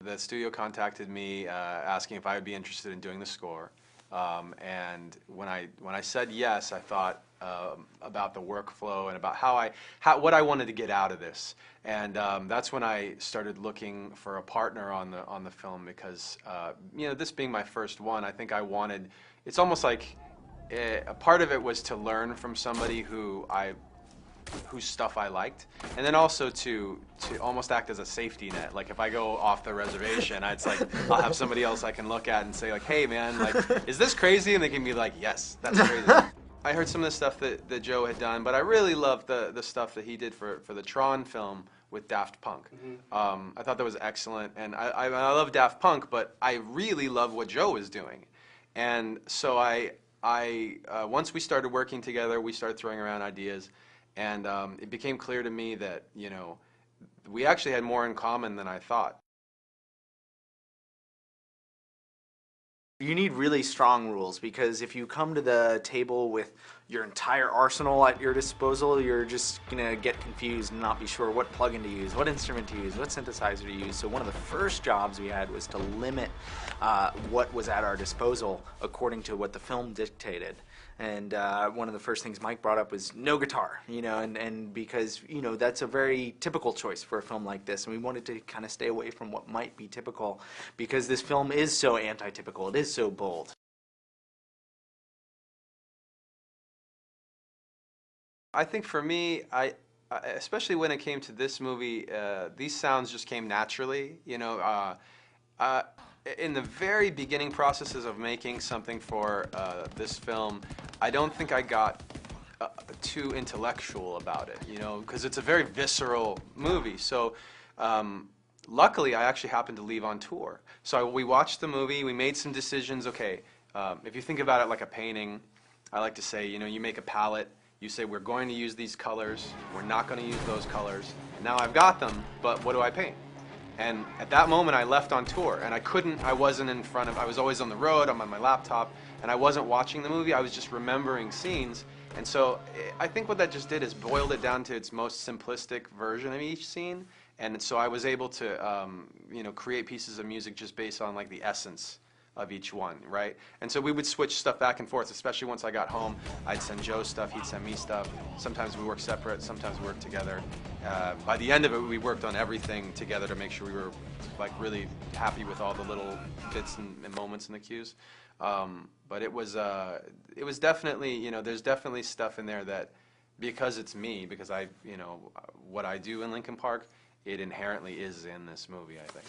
The studio contacted me asking if I would be interested in doing the score, and when I said yes, I thought about the workflow and about what I wanted to get out of this, and that's when I started looking for a partner on the film because this being my first one, I think I wanted. It's almost like a part of it was to learn from somebody whose stuff I liked, and then also to almost act as a safety net. Like if I go off the reservation, it's like I'll have somebody else I can look at and say like, hey man, like, is this crazy? And they can be like, yes, that's crazy. I heard some of the stuff that Joe had done, but I really loved the stuff that he did for the Tron film with Daft Punk. I thought that was excellent, and I love Daft Punk, but I really love what Joe was doing. And so once we started working together, we started throwing around ideas. And it became clear to me that, we actually had more in common than I thought. You need really strong rules because if you come to the table with your entire arsenal at your disposal, you're just going to get confused and not be sure what plugin to use, what instrument to use, what synthesizer to use. So one of the first jobs we had was to limit what was at our disposal according to what the film dictated. And one of the first things Mike brought up was no guitar, and because, that's a very typical choice for a film like this. And we wanted to kind of stay away from what might be typical because this film is so anti-typical. It is so bold. I think for me, especially when it came to this movie, these sounds just came naturally. In the very beginning processes of making something for this film, I don't think I got too intellectual about it, because it's a very visceral movie. So luckily, I actually happened to leave on tour. So we watched the movie, we made some decisions. Okay, if you think about it like a painting, I like to say, you make a palette. You say, we're going to use these colors, we're not going to use those colors. Now I've got them, but what do I paint? And at that moment, I left on tour, and I wasn't in front of, I was always on the road, I'm on my laptop, and I wasn't watching the movie, I was just remembering scenes. And so I think what that just did is boiled it down to its most simplistic version of each scene. And so I was able to, create pieces of music just based on like the essence of each one, right? And so we would switch stuff back and forth, especially once I got home. I'd send Joe stuff, he'd send me stuff. Sometimes we worked separate, sometimes we worked together. By the end of it, we worked on everything together to make sure we were like really happy with all the little bits and moments in the cues. But it was definitely, there's definitely stuff in there that, because it's me, because what I do in Linkin Park, it inherently is in this movie, I think.